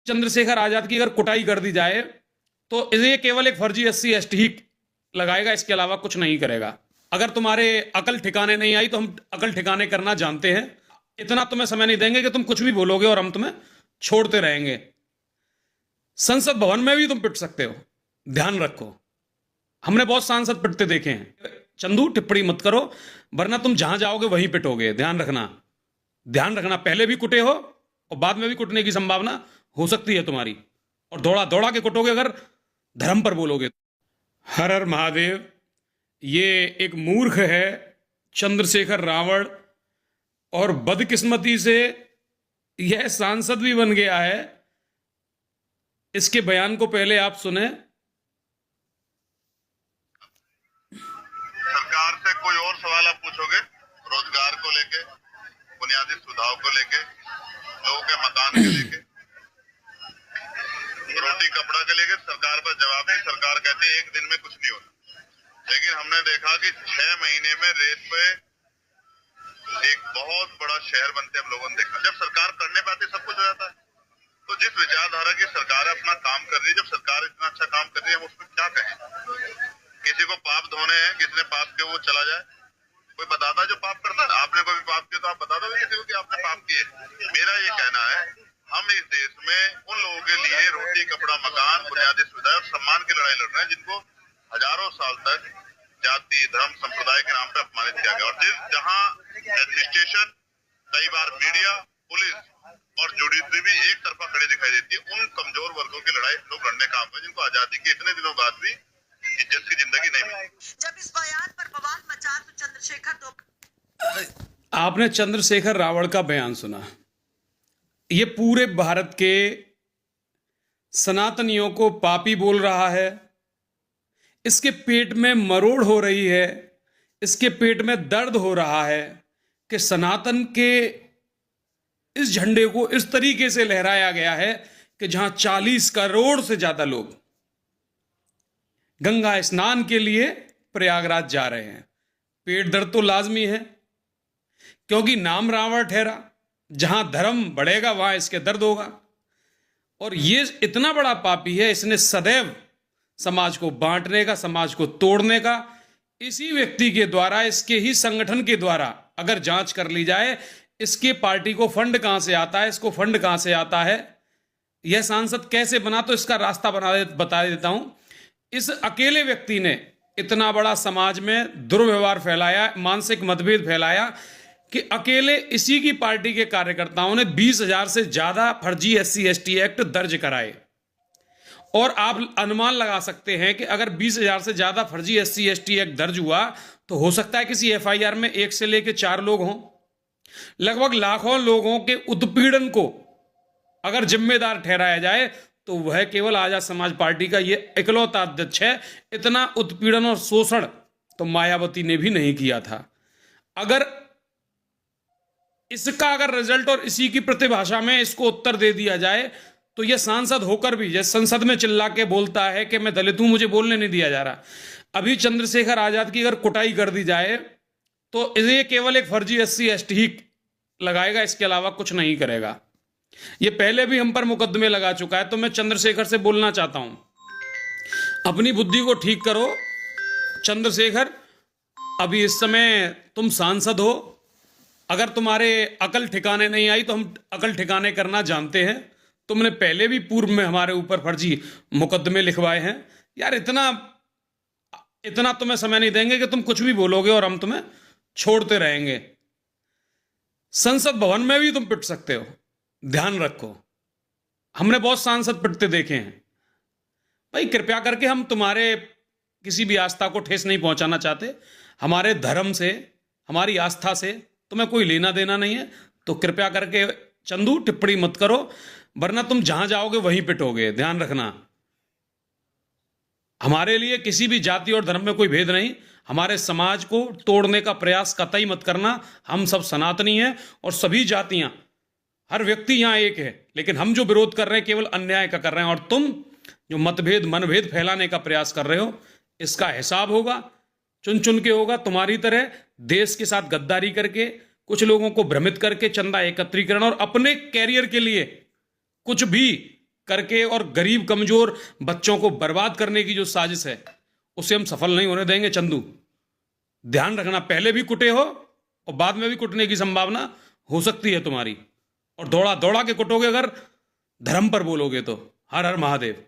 चंद्रशेखर आजाद की अगर कुटाई कर दी जाए तो ये केवल एक फर्जी SC ST ही लगाएगा, इसके अलावा कुछ नहीं करेगा। अगर तुम्हारे अकल ठिकाने नहीं आई तो हम अकल ठिकाने करना जानते हैं। इतना तुम्हें समय नहीं देंगे कि तुम कुछ भी बोलोगे और हम तुम्हें छोड़ते रहेंगे। संसद भवन में भी तुम पिट सकते हो, ध्यान रखो। हमने बहुत सांसद पिटते देखे हैं। चंदू टिप्पणी मत करो, वरना तुम जहां जाओगे वहीं पिटोगे, ध्यान रखना। ध्यान रखना, पहले भी कुटे हो और बाद में भी कुटने की संभावना हो सकती है तुम्हारी, और दौड़ा दौड़ा के कुटोगे अगर धर्म पर बोलोगे। हर हर महादेव। ये एक मूर्ख है चंद्रशेखर रावण, और बदकिस्मती से यह सांसद भी बन गया है। इसके बयान को पहले आप सुने। सरकार से कोई और सवाल आप पूछोगे, रोजगार को लेके, बुनियादी सुविधाओं को लेके, लोगों के मकान के लेके, रोटी कपड़ा के लेके, सरकार पर जवाब नहीं। सरकार कहती है एक दिन में कुछ नहीं होता, लेकिन हमने देखा कि 6 महीने में रेत पे एक बहुत बड़ा शहर बनते हम लोगों ने देखा। जब सरकार करने पे आती सब कुछ हो जाता है। तो जिस विचारधारा की सरकार अपना काम कर रही है, जब सरकार इतना अच्छा काम कर रही है, हम उसमें क्या कहें। किसी को पाप धोने हैं, किसी ने पाप किया वो चला जाए, कोई बताता जो पाप करता है। आपने कोई पाप किया तो आप बता दो किसी को कि आपने पाप किए। मेरा ये कहना है, हम इस देश में उन लोगों के लिए रोटी कपड़ा मकान बुनियादी सुविधा और सम्मान की लड़ाई लड़ रहे हैं जिनको हजारों साल तक जाति धर्म संप्रदाय के नाम पे अपमानित किया गया। और जहाँ एडमिनिस्ट्रेशन, कई बार मीडिया, पुलिस और जुडिशरी भी एक तरफा खड़ी दिखाई देती है, उन कमजोर वर्गों की लड़ाई लोग लड़ने काम है जिनको आजादी के इतने दिनों बाद भी इज्जत की जिंदगी नहीं मिली। जब इस बयान पर बवाल मचा तो चंद्रशेखर तो आपने चंद्रशेखर रावण का बयान सुना। ये पूरे भारत के सनातनियों को पापी बोल रहा है। इसके पेट में मरोड़ हो रही है, इसके पेट में दर्द हो रहा है कि सनातन के इस झंडे को इस तरीके से लहराया गया है कि जहां 40 करोड़ से ज्यादा लोग गंगा स्नान के लिए प्रयागराज जा रहे हैं। पेट दर्द तो लाजमी है, क्योंकि नाम रावण ठहरा। जहां धर्म बढ़ेगा वहां इसके दर्द होगा। और ये इतना बड़ा पापी है, इसने सदैव समाज को बांटने का, समाज को तोड़ने का, इसी व्यक्ति के द्वारा, इसके ही संगठन के द्वारा अगर जांच कर ली जाए, इसके पार्टी को फंड कहां से आता है, इसको फंड कहां से आता है, यह सांसद कैसे बना, तो इसका रास्ता बता देता हूं। इस अकेले व्यक्ति ने इतना बड़ा समाज में दुर्व्यवहार फैलाया, मानसिक मतभेद फैलाया कि अकेले इसी की पार्टी के कार्यकर्ताओं ने 20,000 से ज्यादा फर्जी SC ST एक्ट दर्ज कराए। और आप अनुमान लगा सकते हैं कि अगर 20,000 से ज्यादा फर्जी SC ST एक्ट दर्ज हुआ तो हो सकता है किसी FIR में 1 से लेकर 4 लोग हों। लगभग लाखों लोगों के उत्पीड़न को अगर जिम्मेदार ठहराया जाए तो वह केवल आजाद समाज पार्टी का ये इकलौता अध्यक्ष है। इतना उत्पीड़न और शोषण तो मायावती ने भी नहीं किया था। अगर इसका अगर रिजल्ट और इसी की प्रतिभाषा में इसको उत्तर दे दिया जाए तो यह सांसद होकर भी जैसे संसद में चिल्ला के बोलता है कि मैं दलित हूं, मुझे बोलने नहीं दिया जा रहा। अभी चंद्रशेखर आजाद की अगर कुटाई कर दी जाए तो ये केवल एक फर्जी SC ST ही लगाएगा, इसके अलावा कुछ नहीं करेगा। ये पहले भी हम पर मुकदमे लगा चुका है। तो मैं चंद्रशेखर से बोलना चाहता हूं, अपनी बुद्धि को ठीक करो। चंद्रशेखर, अभी इस समय तुम सांसद हो। अगर तुम्हारे अकल ठिकाने नहीं आई तो हम अकल ठिकाने करना जानते हैं। तुमने पहले भी पूर्व में हमारे ऊपर फर्जी मुकदमे लिखवाए हैं। यार इतना तुम्हें समय नहीं देंगे कि तुम कुछ भी बोलोगे और हम तुम्हें छोड़ते रहेंगे। संसद भवन में भी तुम पिट सकते हो, ध्यान रखो। हमने बहुत सांसद पिटते देखे हैं। भाई कृपया करके, हम तुम्हारे किसी भी आस्था को ठेस नहीं पहुंचाना चाहते। हमारे धर्म से, हमारी आस्था से तुम्हें कोई लेना देना नहीं है। तो कृपया करके चंदू टिप्पणी मत करो, वरना तुम जहां जाओगे वहीं पिटोगे, ध्यान रखना। हमारे लिए किसी भी जाति और धर्म में कोई भेद नहीं। हमारे समाज को तोड़ने का प्रयास कतई मत करना। हम सब सनातनी हैं और सभी जातियां, हर व्यक्ति यहां एक है। लेकिन हम जो विरोध कर रहे हैं केवल अन्याय का कर रहे हैं, और तुम जो मतभेद मनभेद फैलाने का प्रयास कर रहे हो, इसका हिसाब होगा, चुन चुन के होगा। तुम्हारी तरह देश के साथ गद्दारी करके, कुछ लोगों को भ्रमित करके, चंदा एकत्रीकरण और अपने कैरियर के लिए कुछ भी करके और गरीब कमजोर बच्चों को बर्बाद करने की जो साजिश है उसे हम सफल नहीं होने देंगे। चंदू, ध्यान रखना, पहले भी कुटे हो और बाद में भी कुटने की संभावना हो सकती है तुम्हारी। और दौड़ा दौड़ा के कुटोगे अगर धर्म पर बोलोगे तो। हर हर महादेव।